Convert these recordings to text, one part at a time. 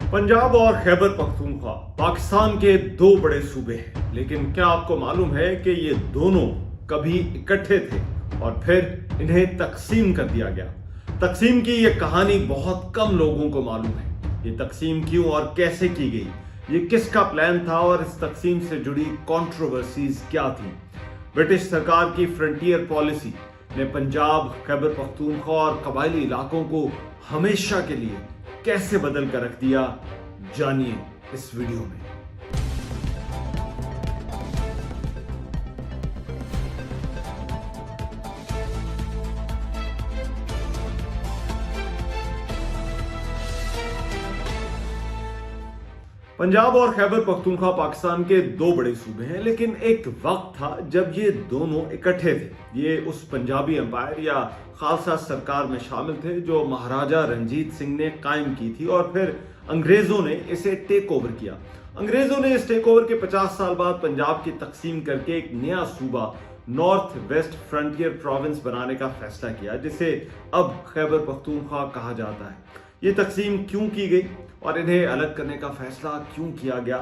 पंजाब और खैबर पख्तूनख्वा पाकिस्तान के दो बड़े सूबे हैं, लेकिन क्या आपको मालूम है कि ये दोनों कभी इकट्ठे थे और फिर इन्हें तकसीम कर दिया गया। तकसीम की ये कहानी बहुत कम लोगों को मालूम है। ये तकसीम क्यों और कैसे की गई, ये किसका प्लान था और इस तकसीम से जुड़ी कंट्रोवर्सीज क्या थी। ब्रिटिश सरकार की फ्रंटियर पॉलिसी ने पंजाब, खैबर पख्तूनख्वा और कबायली इलाकों को हमेशा के लिए कैसे बदल कर रख दिया, जानिए इस वीडियो में। पंजाब और खैबर पख्तूनख्वा पाकिस्तान के दो बड़े सूबे हैं, लेकिन एक वक्त था जब ये दोनों इकट्ठे थे। ये उस पंजाबी एम्पायर या खालसा सरकार में शामिल थे जो महाराजा रंजीत सिंह ने कायम की थी और फिर अंग्रेजों ने इसे टेक ओवर किया। अंग्रेजों ने इस टेक ओवर के 50 साल बाद पंजाब की तकसीम करके एक नया सूबा नॉर्थ वेस्ट फ्रंटियर प्रोविंस बनाने का फैसला किया, जिसे अब खैबर पख्तूनख्वा कहा जाता है। ये तकसीम क्यों की गई और इन्हें अलग करने का फैसला क्यों किया गया,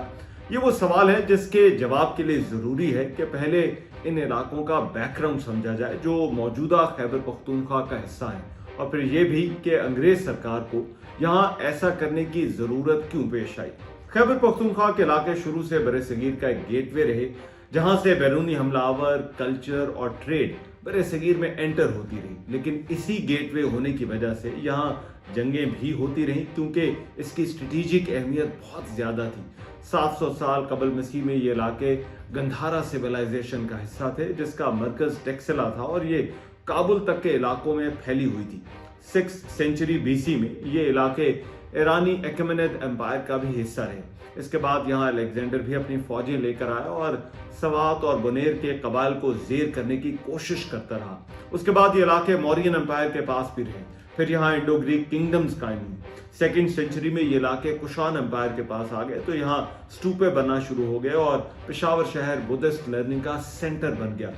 ये वो सवाल है जिसके जवाब के लिए जरूरी है कि पहले इन इलाकों का बैकग्राउंड समझा जाए जो मौजूदा खैबर पख्तूनख्वा का हिस्सा है, और फिर ये भी कि अंग्रेज सरकार को यहाँ ऐसा करने की जरूरत क्यों पेश आई। खैबर पख्तूनख्वा के इलाके शुरू से बरे-सगीर का एक गेटवे रहे, जहां से बैरूनी हमलावर, कल्चर और ट्रेड बरे-सगीर में एंटर होती रही। लेकिन इसी गेटवे होने की वजह से यहाँ जंगें भी होती रहीं, क्योंकि इसकी स्ट्रेटेजिक अहमियत बहुत ज्यादा थी। 700 साल कबल मसीह में ये इलाके गंधारा सिविलाइजेशन का हिस्सा थे, जिसका मरकज टेक्सला था और ये काबुल तक के इलाकों में फैली हुई थी। 6th सेंचुरी बीसी में ये इलाके ईरानी अकेमेनिड एम्पायर का भी हिस्सा रहे। इसके बाद यहाँ अलेक्जेंडर भी अपनी फौजें लेकर आया और सवात और बुनेर के कबाइल को जेर करने की कोशिश करता रहा। उसके बाद ये इलाके मौर्यन एम्पायर के पास भी रहे। फिर यहाँ इंडो ग्रीक किंगडम्स कायम हुई। 2nd सेंचुरी में ये इलाके कुशान एम्पायर के पास आ गए, तो यहाँ स्टूपे बनना शुरू हो गए और पेशावर शहर बुद्धिस्ट लर्निंग का सेंटर बन गया।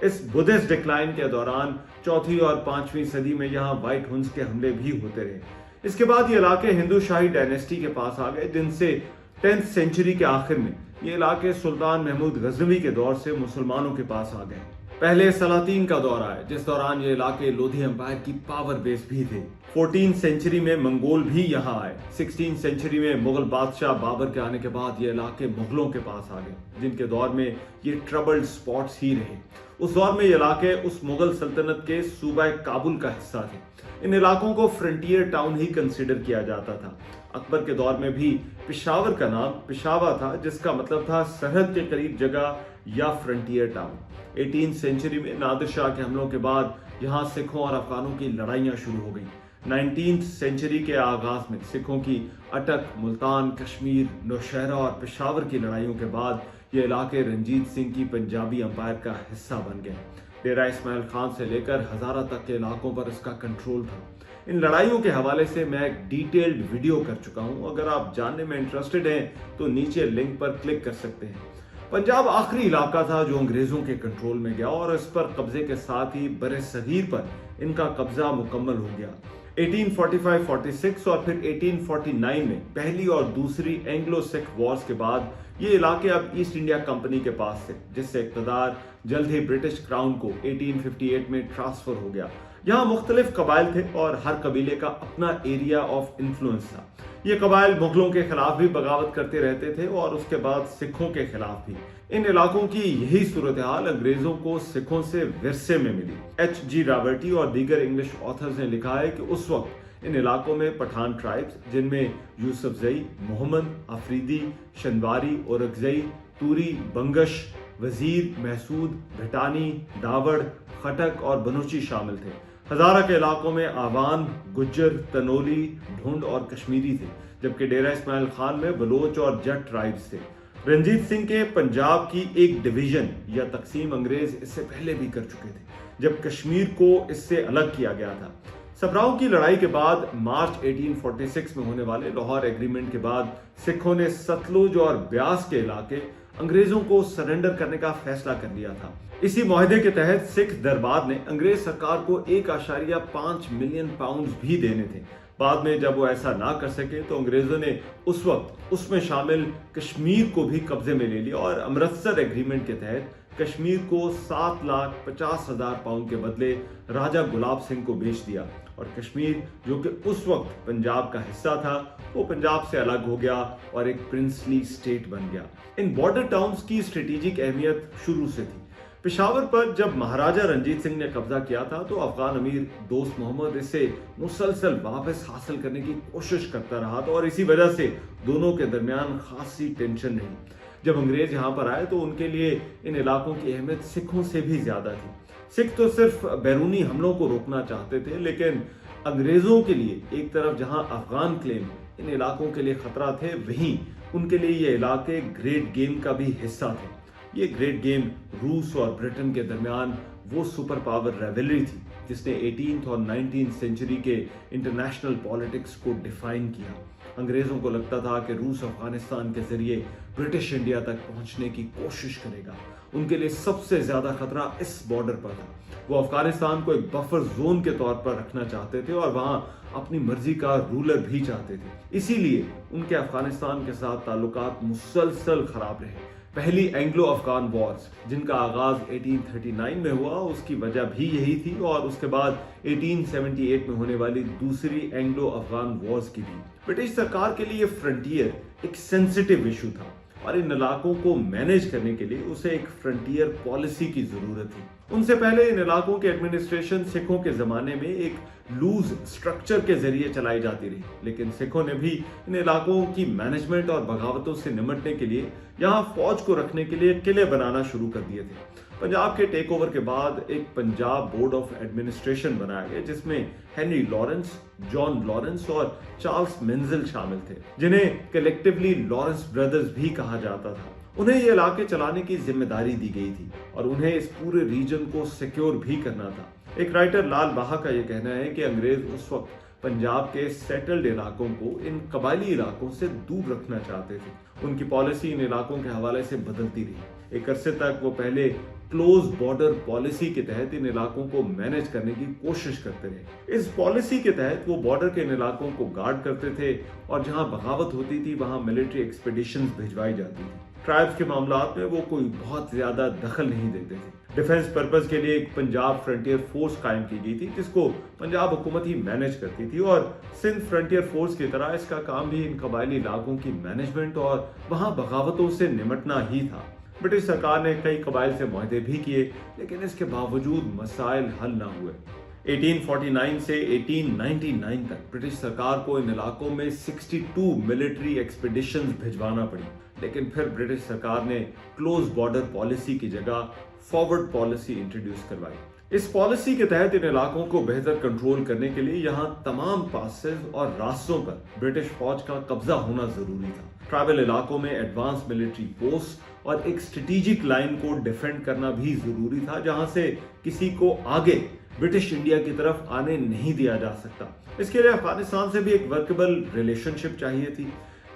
इस बुद्धिस्ट डिक्लाइन के दौरान 4वीं और 5वीं सदी में यहाँ व्हाइट हुन्स के हमले भी होते रहे। इसके बाद ये इलाके हिंदू शाही डायनेस्टी के पास आ गए, जिनसे 10th सेंचुरी के आखिर में ये इलाके सुल्तान महमूद गजनवी के दौर से मुसलमानों के पास आ गए। पहले सलातीन का दौर आया, जिस दौरान ये इलाके लोधी एम्पायर की पावर बेस भी थे। 14th सेंचुरी में मंगोल भी यहाँ आए। 16th सेंचुरी में मुगल बादशाह बाबर के आने के बाद ये इलाके मुगलों के पास आ गए, जिनके दौर में ये ट्रबल्ड स्पॉट्स ही रहे। उस दौर में ये इलाके उस मुगल सल्तनत के सूबा काबुल का हिस्सा थे। इन इलाकों को फ्रंटियर टाउन ही कंसिडर किया जाता था। अकबर के दौर में भी पेशावर का नाम पेशावा था, जिसका मतलब था सरहद के करीब जगह या फ्रंटियर टाउन। 18th सेंचुरी में नादिर शाह के हमलों के बाद यहाँ सिखों और अफगानों की लड़ाइयाँ शुरू हो गई। 19th सेंचुरी के आगाज में सिखों की अटक, मुल्तान, कश्मीर, नौशहरा और पेशावर की लड़ाइयों के बाद ये इलाके रंजीत सिंह की पंजाबी एम्पायर का हिस्सा बन गए। डेरा इस्माइल खान से लेकर हजारा तक के इलाकों पर इसका कंट्रोल था। इन लड़ाइयों के हवाले से मैं एक डिटेल्ड वीडियो कर चुका हूं, अगर आप जानने में इंटरेस्टेड हैं तो नीचे लिंक पर क्लिक कर सकते हैं। पंजाब आखिरी इलाका था जो अंग्रेजों के कंट्रोल में गया और इस पर कब्जे के साथ ही बरे सगीर पर इनका कब्जा मुकम्मल हो गया। 1845-46 और फिर 1849 में पहली और दूसरी एंग्लो सिख वॉर्स के बाद ये इलाके अब ईस्ट इंडिया कंपनी के पास थे, जिससे इक़्तिदार जल्द ही ब्रिटिश क्राउन को 1858 में ट्रांसफर हो गया। यहाँ मुख्तलिफ कबाइल थे और हर कबीले का अपना एरिया ऑफ इन्फ्लुएंस था। ये कबाइल मुगलों के खिलाफ भी बगावत करते रहते थे और उसके बाद सिखों के खिलाफ भी। इन इलाकों की यही सूरत हाल अंग्रेजों को सिखों से विरसे में मिली। H.G. रॉबर्टी और दीगर इंग्लिश ऑथर्स ने लिखा है कि उस वक्त इन इलाकों में पठान ट्राइब्स, जिनमें यूसुफजई, मोहम्मद, अफरीदी, शनवारी, औरकजई, तूरी, बंगश, वजीर, महसूद, भिटानी, दावड़, खटक और बनूची शामिल थे। हजारा के इलाकों में आवान, गुज्जर, तनोली, ढूंढ और कश्मीरी थे, जबकि डेरा इस्माइल खान में बलोच और जट ट्राइब्स थे। रंजीत सिंह के पंजाब की एक डिवीजन या तकसीम अंग्रेज इससे पहले भी कर चुके थे, जब कश्मीर को इससे अलग किया गया था। सप्राओं की लड़ाई के बाद मार्च 1846 में होने वाले लाहौर एग्रीमेंट के बाद सिखों ने सतलुज और ब्यास के इलाके अंग्रेजों को सरेंडर करने का फैसला कर लिया था। इसी मुआहदे के तहत सिख दरबार ने अंग्रेज सरकार को 1.5 मिलियन पाउंड भी देने थे, بعد میں جب وہ ایسا نہ کر سکے تو انگریزوں نے اس وقت اس میں شامل کشمیر کو بھی قبضے میں لے لیا اور امرتسر ایگریمنٹ کے تحت کشمیر کو 7,50,000 پاؤنڈ کے بدلے راجہ گلاب سنگھ کو بیچ دیا، اور کشمیر جو کہ اس وقت پنجاب کا حصہ تھا وہ پنجاب سے الگ ہو گیا اور ایک پرنسلی اسٹیٹ بن گیا۔ ان بارڈر ٹاؤنز کی اسٹریٹجک اہمیت شروع سے تھی۔ پشاور پر جب مہاراجہ رنجیت سنگھ نے قبضہ کیا تھا تو افغان امیر دوست محمد اسے مسلسل واپس حاصل کرنے کی کوشش کرتا رہا تھا، اور اسی وجہ سے دونوں کے درمیان خاصی ٹینشن رہی۔ جب انگریز یہاں پر آئے تو ان کے لیے ان علاقوں کی اہمیت سکھوں سے بھی زیادہ تھی۔ سکھ تو صرف بیرونی حملوں کو روکنا چاہتے تھے، لیکن انگریزوں کے لیے ایک طرف جہاں افغان کلیم ان علاقوں کے لیے خطرہ تھے، وہیں ان کے لیے یہ علاقے گریٹ گیم کا بھی حصہ تھے۔ یہ گریٹ گیم روس اور برٹن کے درمیان وہ سپر پاور ریولری تھی جس نے 18th اور 19th سینچری کے انٹرنیشنل پالیٹکس کو ڈیفائن کیا۔ انگریزوں کو لگتا تھا کہ روس افغانستان کے ذریعے برٹش انڈیا تک پہنچنے کی کوشش کرے گا۔ ان کے لیے سب سے زیادہ خطرہ اس بارڈر پر تھا۔ وہ افغانستان کو ایک بفر زون کے طور پر رکھنا چاہتے تھے اور وہاں اپنی مرضی کا رولر بھی چاہتے تھے۔ اسی لیے ان کے افغانستان کے ساتھ تعلقات مسلسل خراب رہے۔ پہلی اینگلو افغان وارز جن کا آغاز 1839 میں ہوا، اس کی وجہ بھی یہی تھی، اور اس کے بعد 1878 میں ہونے والی دوسری اینگلو افغان وارز کی بھی۔ برٹش سرکار کے لیے یہ فرنٹیئر ایک سینسٹیو ایشو تھا، اور ان علاقوں کو مینیج کرنے کے لیے اسے ایک فرنٹیئر پالیسی کی ضرورت تھی۔ ان سے پہلے ان علاقوں کے ایڈمنسٹریشن سکھوں کے زمانے میں ایک لوز سٹرکچر کے ذریعے چلائی جاتی رہی، لیکن سکھوں نے بھی ان علاقوں کی مینجمنٹ اور بغاوتوں سے نمٹنے کے لیے یہاں فوج کو رکھنے کے لیے قلعے بنانا شروع کر دیے تھے۔ پنجاب کے ٹیک اوور کے بعد ایک پنجاب بورڈ آف ایڈمنسٹریشن بنایا گیا جس میں ہنری لارنس، جان لارنس اور چارلس منزل شامل تھے، جنہیں کلیکٹیولی لارنس بردرز بھی کہا جاتا تھا۔ انہیں یہ علاقے چلانے کی ذمہ داری دی گئی تھی اور انہیں اس پورے ریجن کو سیکیور بھی کرنا تھا۔ ایک رائٹر لال بہا کا یہ کہنا ہے کہ انگریز اس وقت پنجاب کے سیٹلڈ علاقوں کو ان قبائلی علاقوں سے دور رکھنا چاہتے تھے۔ ان کی پالیسی ان علاقوں کے حوالے سے بدلتی رہی۔ ایک عرصے تک وہ پہلے کلوز بارڈر پالیسی کے تحت ان علاقوں کو مینیج کرنے کی کوشش کرتے رہے۔ اس پالیسی کے تحت وہ بارڈر کے ان علاقوں کو گارڈ کرتے تھے، اور جہاں بغاوت ہوتی تھی وہاں ملٹری ایکسپیڈیشنز بھجوائی جاتی تھی۔ ٹرائبز کے معاملات میں وہ کوئی بہت زیادہ دخل نہیں دیتے تھے۔ ڈیفنس پرپز کے لیے ایک پنجاب فرنٹیئر فورس قائم کی گئی تھی جس کو پنجاب حکومت ہی مینیج کرتی تھی، اور سندھ فرنٹیئر فورس کی طرح اس کا کام بھی ان قبائلی علاقوں کی مینجمنٹ اور وہاں بغاوتوں سے نمٹنا ہی تھا۔ برٹش سرکار نے کئی قبائل سے معاہدے بھی کیے، لیکن اس کے باوجود مسائل حل نہ ہوئے۔ 1849 سے 1899 تک برٹش سرکار کو ان علاقوں میں 62 ملٹری ایکسپیڈیشنز بھجوانا پڑی، لیکن پھر برٹش سرکار نے کلوز بارڈر پالیسی کی جگہ فارورڈ پالیسی انٹروڈیوس کروائی۔ اس پالیسی کے تحت ان علاقوں کو بہتر کنٹرول کرنے کے لیے یہاں تمام پاسز اور راستوں پر برٹش فوج کا قبضہ ہونا ضروری تھا۔ ٹرائبل علاقوں میں ایڈوانس ملٹری پوسٹ اور ایک اسٹریٹجک لائن کو ڈیفینڈ کرنا بھی ضروری تھا، جہاں سے کسی کو آگے برٹش انڈیا کی طرف آنے نہیں دیا جا سکتا۔ اس کے لیے افغانستان سے بھی ایک ورکبل ریلیشن شپ چاہیے تھی۔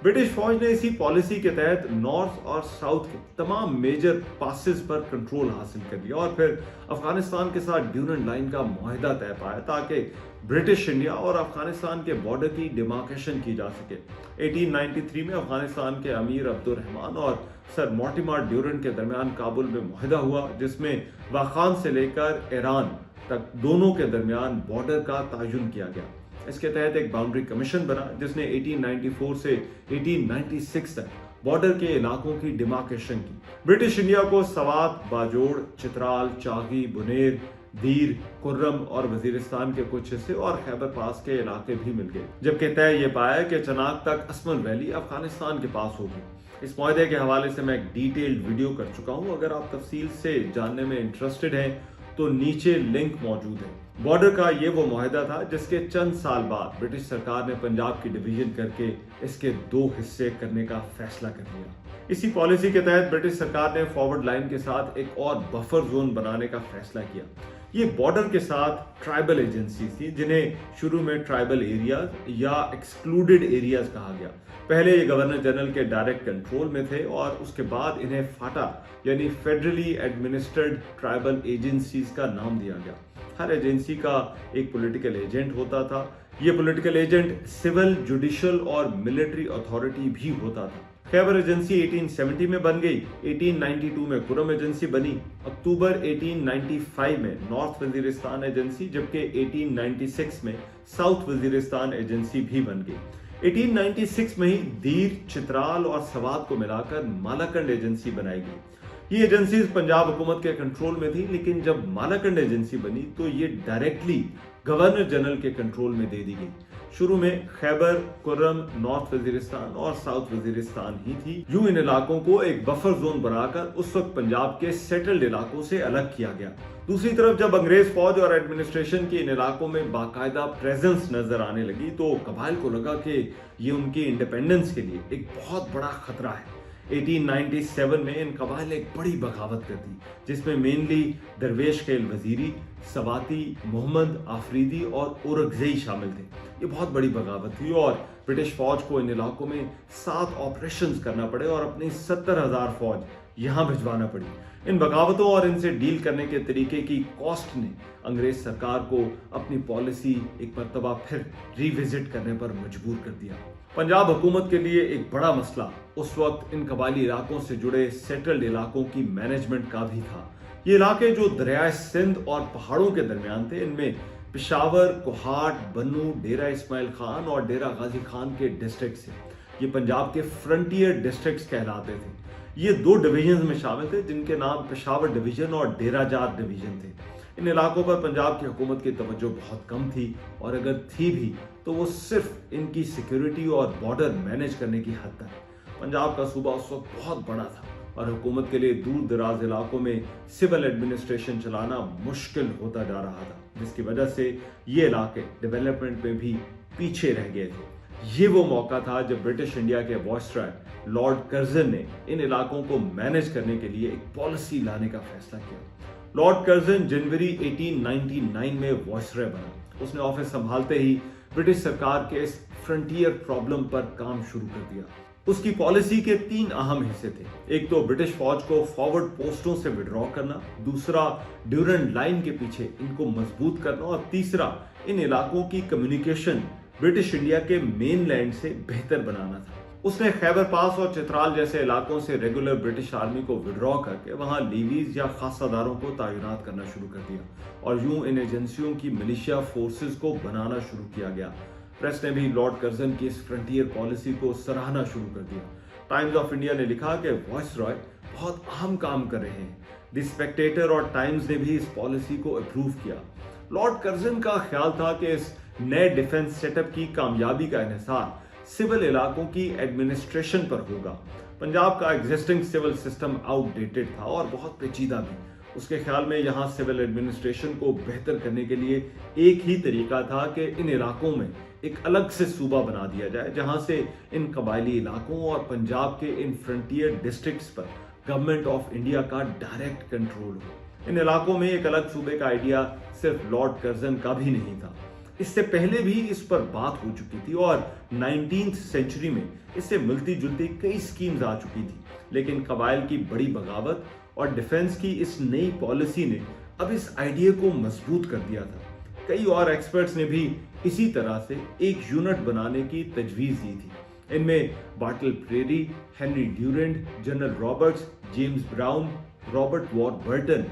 برٹش فوج نے اسی پالیسی کے تحت نارتھ اور ساؤتھ کے تمام میجر پاسز پر کنٹرول حاصل کر لیا، اور پھر افغانستان کے ساتھ ڈیورنڈ لائن کا معاہدہ طے پایا تاکہ برٹش انڈیا اور افغانستان کے بارڈر کی ڈیمارکیشن کی جا سکے۔ 1893 میں افغانستان کے امیر عبد الرحمان اور سر مورٹیمر ڈیورنڈ کے درمیان کابل میں معاہدہ ہوا، جس میں واخان سے لے کر ایران تک دونوں کے درمیان بارڈر کا تعین کیا گیا۔ اس کے تحت ایک باؤنڈری کمیشن بنا جس نے 1894 سے 1896 تک بارڈر کے علاقوں کی ڈیمارکیشن کی۔ برٹش انڈیا کو سوات، باجوڑ، چترال، چاغی، بنیر، دیر، کرم اور وزیرستان کے کچھ حصے اور خیبر پاس کے علاقے بھی مل گئے، جبکہ طے یہ پایا کہ چناک تک اسمن ویلی افغانستان کے پاس ہوگی۔ اس معاہدے کے حوالے سے میں ایک ڈیٹیلڈ ویڈیو کر چکا ہوں، اگر آپ تفصیل سے جاننے میں انٹرسٹڈ ہیں تو نیچے لنک موجود ہے۔ بارڈر کا یہ وہ معاہدہ تھا جس کے چند سال بعد برٹش سرکار نے پنجاب کی ڈویژن کر کے اس کے 2 حصے کرنے کا فیصلہ کر لیا۔ اسی پالیسی کے تحت برٹش سرکار نے فارورڈ لائن کے ساتھ ایک اور بفر زون بنانے کا فیصلہ کیا۔ یہ بارڈر کے ساتھ ٹرائبل ایجنسیز تھی جنہیں شروع میں ٹرائبل ایریاز یا ایکسکلوڈڈ ایریاز کہا گیا۔ پہلے یہ گورنر جنرل کے ڈائریکٹ کنٹرول میں تھے اور اس کے بعد انہیں فاٹا یعنی فیڈرلی ایڈمنسٹرڈ ٹرائبل ایجنسیز کا نام دیا گیا۔ ہر ایجنسی کا ایک پولیٹیکل ایجنٹ ہوتا تھا۔ ये पॉलिटिकल एजेंट सिविल, जुडिशियल और मिलिट्री अथॉरिटी भी होता था। खैबर एजेंसी 1870 में बन गई, 1892 में खुरम एजेंसी बनी, अक्टूबर 1895 में नॉर्थ वजीरिस्तान एजेंसी, जबकि 1896 में साउथ वजीरिस्तान एजेंसी भी बन गई। 1896 में ही दीर, चित्राल और सवात को मिलाकर मालाकंड एजेंसी बनाई गई। ये एजेंसी पंजाब हुकूमत के कंट्रोल में थी, लेकिन जब मालाकंड एजेंसी बनी तो ये डायरेक्टली गवर्नर जनरल के कंट्रोल में दे दी गई। शुरू में खैबर, कुर्रम, नॉर्थ वजीरिस्तान और साउथ वजीरिस्तान ही थी। यूं इन इलाकों को एक बफर जोन बनाकर उस वक्त पंजाब के सेटल्ड इलाकों से अलग किया गया। दूसरी तरफ जब अंग्रेज फौज और एडमिनिस्ट्रेशन की इन इलाकों में बाकायदा प्रेजेंस नजर आने लगी तो कबाइल को लगा कि ये उनकी इंडिपेंडेंस के लिए एक बहुत बड़ा खतरा है। 1897 में इन कबाइल ने एक बड़ी बगावत कर दी, जिसमें मेनली दरवेश खेल वजीरी, सवाती, मोहम्मद आफरीदी और औरंगजेई शामिल थे। ये बहुत बड़ी बगावत थी और ब्रिटिश फौज को इन इलाकों में 7 ऑपरेशंस करना पड़े और अपनी 70,000 फौज यहाँ भिजवाना पड़ी। इन बगावतों और इनसे डील करने के तरीके की कॉस्ट ने अंग्रेज सरकार को अपनी पॉलिसी एक मर्तबा फिर रिविजिट करने पर मजबूर कर दिया। पंजाब हुकूमत के लिए एक बड़ा मसला उस वक्त इन कबायली इलाकों से जुड़े सेटल्ड इलाकों की मैनेजमेंट का भी था। ये इलाके जो दरियाए सिंध और पहाड़ों के दरमियान थे, इनमें पिशावर, कोहाट, बन्नू, डेरा इस्माइल खान और डेरा गाजी खान के डिस्ट्रिक्ट्स थे। ये पंजाब के फ्रंटियर डिस्ट्रिक्ट्स कहलाते थे। ये 2 डिवीजन में शामिल थे, जिनके नाम पिशावर डिवीजन और डेरा जाट डिवीजन थे। इन इलाकों पर पंजाब की हुकूमत की तवज्जो बहुत कम थी, और अगर थी भी तो वो सिर्फ इनकी सिक्योरिटी और बॉर्डर मैनेज करने की हद तक। पंजाब का सूबा उस वक्त बहुत बड़ा था और हुकूमत के लिए दूर दराज इलाकों में सिविल एडमिनिस्ट्रेशन चलाना मुश्किल होता जा रहा था, जिसकी वजह से ये इलाके डेवलपमेंट में भी पीछे रह गए थे। ये वो मौका था जब ब्रिटिश इंडिया के वायसराय लॉर्ड कर्जन ने इन इलाकों को मैनेज करने के लिए एक पॉलिसी लाने का फैसला किया। लॉर्ड कर्जन जनवरी 1899 में वायसराय बना। उसने ऑफिस संभालते ही ब्रिटिश सरकार के इस फ्रंटियर प्रॉब्लम पर काम शुरू कर दिया। उसकी पॉलिसी के 3 अहम हिस्से थे। एक तो ब्रिटिश फौज को फॉरवर्ड पोस्टों से विड्रॉ करना, दूसरा ड्यूरेंट लाइन के पीछे इनको मजबूत करना, और तीसरा इन इलाकों की कम्युनिकेशन ब्रिटिश इंडिया के मेन लैंड से बेहतर बनाना था। उसने खैबर पास और चित्राल जैसे इलाकों से रेगुलर ब्रिटिश आर्मी को विड्रॉ करके वहां लीवीज या खासादारों को तैनात करना शुरू कर दिया, और यूं इन एजेंसियों की मिलिशिया फोर्सेस को बनाना शुरू किया गया। प्रेस ने भी लॉर्ड कर्जन की इस फ्रंटियर पॉलिसी को सराहना शुरू कर दिया। टाइम्स ऑफ इंडिया ने लिखा कि वायसराय बहुत अहम काम कर रहे हैं। द स्पेक्टेटर और टाइम्स ने भी इस पॉलिसी को अप्रूव किया। लॉर्ड कर्जन का ख्याल था कि इस नए डिफेंस सेटअप की कामयाबी का इन्हिसार सिविल इलाकों की एडमिनिस्ट्रेशन पर होगा। पंजाब का एग्जिस्टिंग सिविल सिस्टम आउटडेटेड था और बहुत पेचीदा भी। उसके ख्याल में यहाँ सिविल एडमिनिस्ट्रेशन को बेहतर करने के लिए एक ही तरीका था कि इन इलाकों में एक अलग से सूबा बना दिया जाए, जहां से इन कबायली इलाकों और पंजाब के इन फ्रंटियर डिस्ट्रिक्ट्स पर गवर्नमेंट ऑफ इंडिया का डायरेक्ट कंट्रोल हो। इन इलाकों में एक अलग सूबे का आइडिया सिर्फ लॉर्ड कर्जन का भी नहीं था। इससे पहले भी इस पर बात हो चुकी थी और 19th सेंचुरी में इससे मिलती जुलती कई स्कीम्स आ चुकी थी, लेकिन कबाइल की बड़ी बगावत और डिफेंस की इस नई पॉलिसी ने अब इस आइडिया को मजबूत कर दिया था। कई और एक्सपर्ट्स ने भी इसी तरह से एक यूनिट बनाने की तजवीज दी थी। इनमें Bartle Frere, Henry Durand, general Roberts, James Brown, Robert Warburton,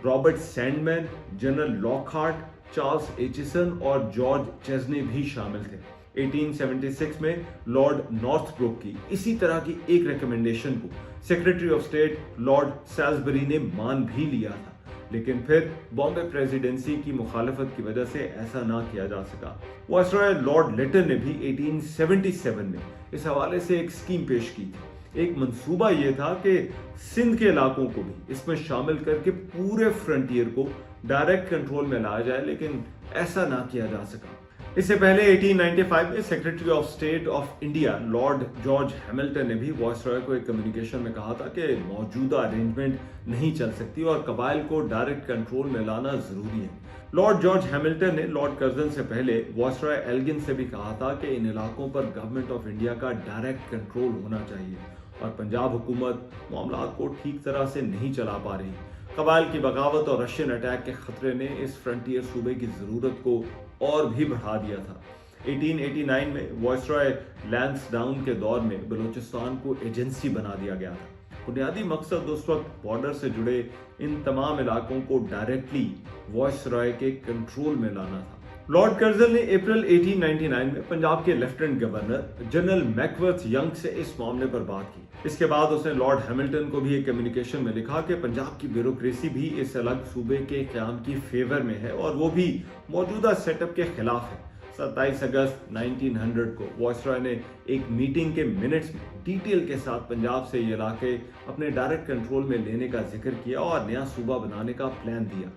Robert Sandeman, general Lockhart, Charles Aitchison और जॉर्ज चेज़ने भी शामिल थे। 1876 में लॉर्ड नॉर्थब्रुक की इसी तरह की एक रिकमेंडेशन को सेक्रेटरी ऑफ स्टेट लॉर्ड सैल्सबरी ने मान भी लिया था, लेकिन फिर बॉम्बे प्रेसिडेंसी की मुखालफत की वजह से ऐसा ना किया जा सका। वायसराय लॉर्ड लिटन ने भी 1877 में इस हवाले से एक स्कीम पेश की थी। एक मंसूबा यह था कि सिंध के इलाकों को भी इसमें शामिल करके पूरे फ्रंटियर को डायरेक्ट कंट्रोल में लाया जाए, लेकिन ऐसा ना किया जा सका। इससे पहले 1895 में secretary of state of India Lord George Hamilton ने भी वायसराय को एक कम्युनिकेशन में कहा था कि मौजूदा अरेंजमेंट नहीं चल सकती और कबाइल को डायरेक्ट कंट्रोल में लाना जरूरी है। लॉर्ड जॉर्ज हैमिल्टन ने लॉर्ड कर्जन से पहले वायसराय एल्गिन से भी कहा था कि इन इलाकों पर गवर्नमेंट ऑफ इंडिया का डायरेक्ट कंट्रोल होना चाहिए, और पंजाब हुकूमत मामला को ठीक तरह से नहीं चला पा रही। कबाइल की बगावत और रशियन अटैक के खतरे ने इस फ्रंटियर सूबे की जरूरत को और भी बढ़ा दिया था। 1889 में वायसराय लैंसडाउन के दौर में बलूचिस्तान को एजेंसी बना दिया गया था। बुनियादी मकसद उस वक्त बॉर्डर से जुड़े इन तमाम इलाकों को डायरेक्टली वायसराय के कंट्रोल में लाना था। लॉर्ड कर्जन ने अप्रैल 1899 में पंजाब के lieutenant governor general Mackworth young से इस मामले पर बात की। इसके बाद उसने लॉर्ड हैमिल्टन को भी एक कम्युनिकेशन में लिखा कि पंजाब की ब्यूरोक्रेसी भी इस अलग सूबे के क़याम की फेवर में है और वो भी मौजूदा सेटअप के खिलाफ है। 27 अगस्त 1900 को वायसराय ने एक मीटिंग के मिनट्स में डिटेल के साथ पंजाब से ये इलाके अपने डायरेक्ट कंट्रोल में लेने का जिक्र किया और नया सूबा बनाने का प्लान दिया।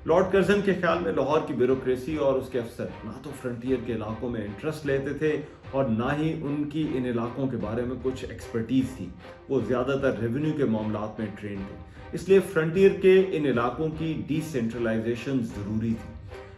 लॉर्ड कर्जन के ख्याल में लाहौर की ब्यूरोक्रेसी और उसके अफसर ना तो फ्रंटियर के इलाकों में इंटरेस्ट लेते थे और ना ही उनकी इन इलाकों के बारे में कुछ एक्सपर्टीज थी। वो ज़्यादातर रेवेन्यू के मामलात में ट्रेंड थे, इसलिए फ्रंटियर के इन इलाकों की डिसेंट्रलाइजेशन ज़रूरी थी।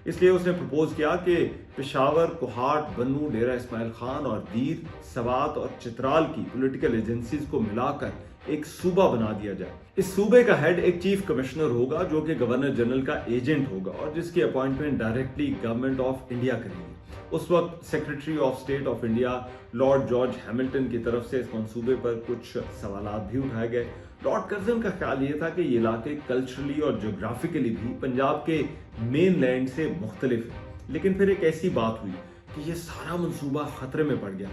इसलिए उसने प्रपोज किया कि पेशावर, कोहाट, बन्नू, डेरा इस्माइल खान और दीर, सवात और चित्राल की पॉलिटिकल एजेंसीज को मिलाकर एक सूबा बना दिया जाए। इस सूबे का हेड एक चीफ कमिश्नर होगा जो कि गवर्नर जनरल का एजेंट होगा और जिसकी appointment directly government of India करेगी। उस वक्त secretary of state of India Lord George Hamilton की तरफ से इस मंसूबे पर कुछ सवालात भी उठाए गए। लॉर्ड कर्जन का ख्याल ये था कि ये इलाके कल्चरली और जोग्राफिकली भी पंजाब के मेन लैंड से मुख्तलिफ है। लेकिन फिर एक ऐसी बात हुई कि ये सारा मंसूबा खतरे में पड़ गया।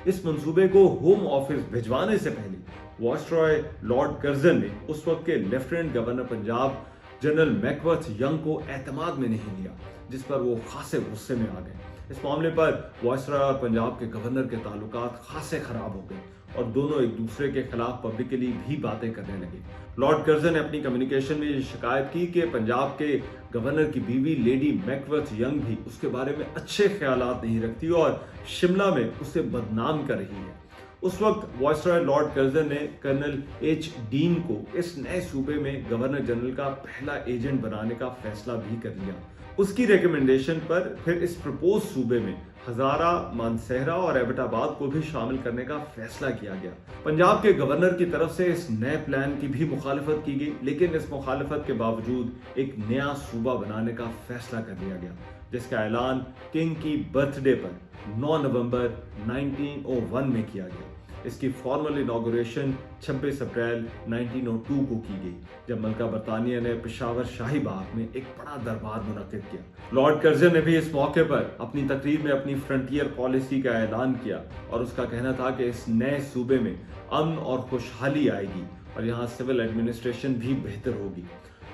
इस मंसूबे को होम ऑफिस भिजवाने से पहले वायसराय लॉर्ड कर्जन ने उस वक्त के lieutenant governor Punjab general Mackworth Young को एतमाद में नहीं लिया, जिस पर वो खासे गुस्से में आ गए। इस मामले पर वायसराय और पंजाब के गवर्नर के ताल्लुकात खासे खराब हो गए और दोनों एक दूसरे के खिलाफ पब्लिकली भी बातें करने लगे। लॉर्ड कर्जन ने अपनी कम्युनिकेशन में ये शिकायत की कि पंजाब के गवर्नर की बीवी लेडी मैकवर्थ यंग भी उसके बारे में अच्छे ख्यालात नहीं रखती और शिमला में उसे बदनाम कर रही है। उस वक्त वायसराय लॉर्ड कर्जन ने कर्नल एच डीन को इस नए सूबे में गवर्नर जनरल का पहला एजेंट बनाने का फैसला भी कर लिया। उसकी रिकमेंडेशन पर फिर इस प्रपोज सूबे में हजारा, मानसहरा और एबटाबाद को भी शामिल करने का फैसला किया गया। पंजाब के गवर्नर की तरफ से इस नए प्लान की भी मुखालफत की गई, लेकिन इस मुखालफत के बावजूद एक नया सूबा बनाने का फैसला कर लिया गया, जिसका ऐलान किंग की बर्थडे पर 9 नवंबर 1901 में किया गया। इसकी फॉर्मल इनॉग्रेशन 26 अप्रैल 1902 को की गई, जब मलका बरतानिया ने पेशावर शाही बाग में एक बड़ा दरबार मुनक्किद किया। लॉर्ड कर्जन ने भी इस मौके पर अपनी तकरीर में अपनी फ्रंटियर पॉलिसी का ऐलान किया और उसका कहना था कि इस नए सूबे में अमन और खुशहाली आएगी और यहाँ सिविल एडमिनिस्ट्रेशन भी बेहतर होगी।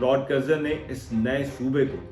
लॉर्ड कर्जन ने इस नए सूबे को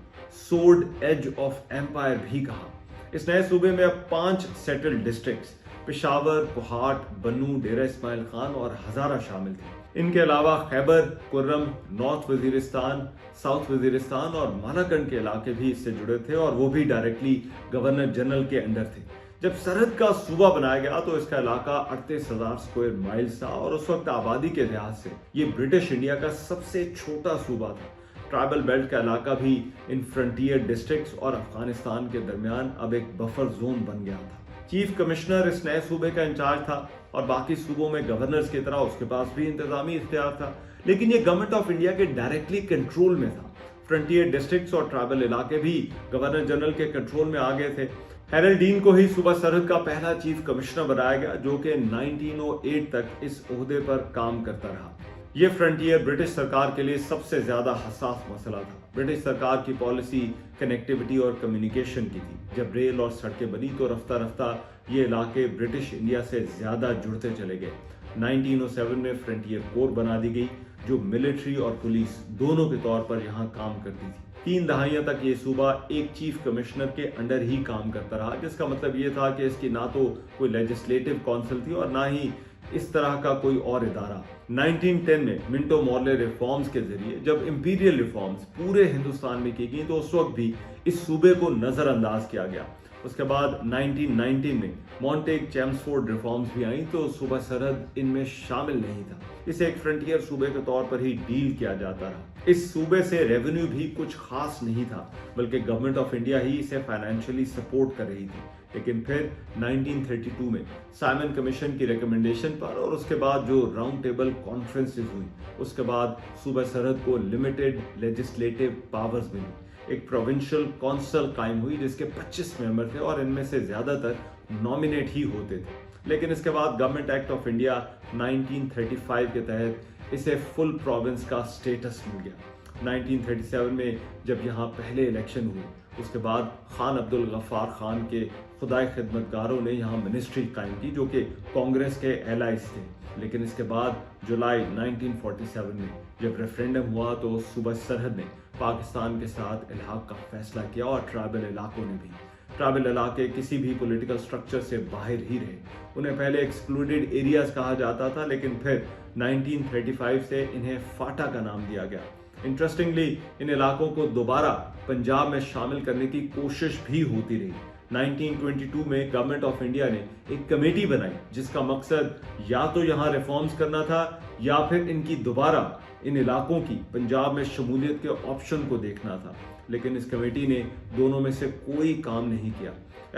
सोर्ड एज ऑफ एम्पायर भी कहा। इस नए सूबे में अब 5 सेटल्ड डिस्ट्रिक्ट्स पेशावर, कोहाट, बन्नू, डेरा इस्माइल खान और हजारा शामिल थे। इनके अलावा खैबर, कुर्रम, नॉर्थ वजीरिस्तान, साउथ वजीरिस्तान और मालाकंड के इलाके भी इससे जुड़े थे और वो भी डायरेक्टली गवर्नर जनरल के अंडर थे। जब सरहद का सूबा बनाया गया तो इसका इलाका 38,000 स्क्वायर माइल्स था और उस वक्त आबादी के लिहाज से ये ब्रिटिश इंडिया का सबसे छोटा सूबा था। ट्राइबल बेल्ट का इलाका भी इन फ्रंटियर डिस्ट्रिक्ट्स और अफगानिस्तान के दरमियान अब एक बफर जोन बन गया था। चीफ कमिश्नर इस नए सूबे का इंचार्ज था और बाकी सूबों में गवर्नर्स की तरह उसके पास भी इंतजामी इख्तियार था, लेकिन ये गवर्नमेंट ऑफ इंडिया के डायरेक्टली कंट्रोल में था। फ्रंटियर डिस्ट्रिक्ट्स और ट्राइबल इलाके भी गवर्नर जनरल के कंट्रोल में आ गए थे। हैरल्ड डीन को ही सूबा सरहद का पहला चीफ कमिश्नर बनाया गया, जो कि 1908 तक इस ओहदे पर काम करता रहा। ये फ्रंटियर ब्रिटिश सरकार के लिए सबसे ज्यादा हसास मसला था। ब्रिटिश सरकार की पॉलिसी कनेक्टिविटी और कम्युनिकेशन की थी। जब रेल और सड़कें बनी तो रफ्ता रफ्ता ये इलाके ब्रिटिश इंडिया से ज्यादा जुड़ते चले गए। 1907 में फ्रंटियर कोर बना दी गई, जो मिलिट्री और पुलिस दोनों के तौर पर यहाँ काम करती थी। 3 दहाइयों तक ये सूबा एक चीफ कमिश्नर के अंडर ही काम करता रहा, जिसका मतलब ये था कि इसकी ना तो कोई लेजिस्लेटिव काउंसिल थी और ना ही इस तरह का कोई और इदारा। 1910 में मिंटो मॉर्ले रिफॉर्म्स के जरिए जब इंपीरियल रिफॉर्म्स पूरे हिंदुस्तान में की गई तो उस वक्त भी इस सूबे को नजरअंदाज किया गया। उसके बाद 1919 में मॉन्टेग चैम्सफोर्ड रिफॉर्म्स भी आई तो सूबा सरहद इनमें शामिल नहीं था। इसे एक फ्रंटियर सूबे के तौर पर ही डील किया जाता रहा। इस सूबे से रेवेन्यू भी कुछ खास नहीं था, बल्कि गवर्नमेंट ऑफ इंडिया ही इसे फाइनेंशियली सपोर्ट कर रही थी। लेकिन फिर 1932 में साइमन कमीशन की रिकमेंडेशन पर और उसके बाद जो राउंड टेबल कॉन्फ्रेंसेस हुई, उसके बाद सूबा सरहद को लिमिटेड लेजिस्लेटिव पावर्स मिली। एक प्रोविंशियल काउंसिल कायम हुई जिसके 25 मेंबर थे और इनमें से ज़्यादातर नॉमिनेट ही होते थे। लेकिन इसके बाद गवर्नमेंट एक्ट ऑफ इंडिया 1935 के तहत इसे फुल प्रोविंस का स्टेटस मिल गया। 1937 में जब यहाँ पहले इलेक्शन हुए उसके बाद खान अब्दुल गफ्फार खान के खुदाई खिदमतगारों ने यहाँ मिनिस्ट्री कायम की जो कि कांग्रेस के एलाइज थे। लेकिन इसके बाद जुलाई 1947 में जब रेफरेंडम हुआ तो सूबा सरहद ने पाकिस्तान के साथ इल्हाक का फैसला किया और ट्राइबल इलाकों ने भी। ट्राइबल इलाके किसी भी पॉलिटिकल स्ट्रक्चर से बाहर ही रहे। उन्हें पहले एक्सक्लूडेड एरियाज कहा जाता था लेकिन फिर 1935 से इन्हें फाटा का नाम दिया गया। इंटरेस्टिंगली इन इलाकों को दोबारा पंजाब में शामिल करने की कोशिश भी होती रही। 1922 में गवर्नमेंट ऑफ इंडिया ने एक कमेटी बनाई जिसका मकसद या तो यहाँ रिफॉर्म्स करना था या फिर इनकी दोबारा इन इलाकों की पंजाब में शमूलियत के ऑप्शन को देखना था। लेकिन इस कमेटी ने दोनों में से कोई काम नहीं किया।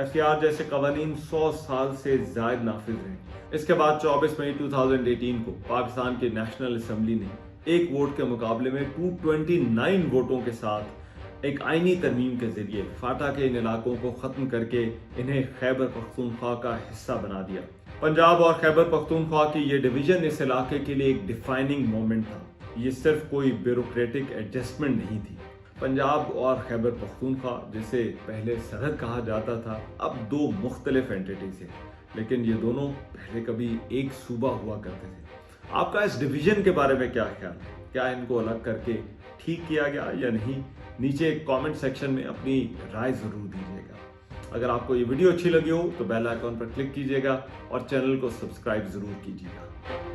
FCR जैसे कवानीन 100 साल से ज़ायद नाफिज रहे। इसके बाद 24 मई 2018 को पाकिस्तान की नेशनल असम्बली ने एक वोट के मुकाबले में 229 वोटों के साथ एक आईनी तरमीम के जरिए फाटा के इन इलाकों को खत्म करके इन्हें खैबर पख्तूनख्वा का हिस्सा बना दिया। पंजाब और खैबर पख्तूनख्वा की ये डिवीजन इस इलाके के लिए एक डिफाइनिंग मोमेंट था। ये सिर्फ कोई ब्यूरोक्रेटिक एडजस्टमेंट नहीं थी। पंजाब और खैबर पख्तूनख्वा जिसे पहले सरहद कहा जाता था अब दो मुख्तलिफ एंटिटीज हैं, लेकिन ये दोनों पहले कभी एक सूबा हुआ करते थे। आपका इस डिवीजन के बारे में क्या ख्याल है? क्या इनको अलग करके ठीक किया गया या नहीं? नीचे कमेंट सेक्शन में अपनी राय जरूर दीजिएगा। अगर आपको ये वीडियो अच्छी लगी हो तो बेल आइकॉन पर क्लिक कीजिएगा और चैनल को सब्सक्राइब जरूर कीजिएगा।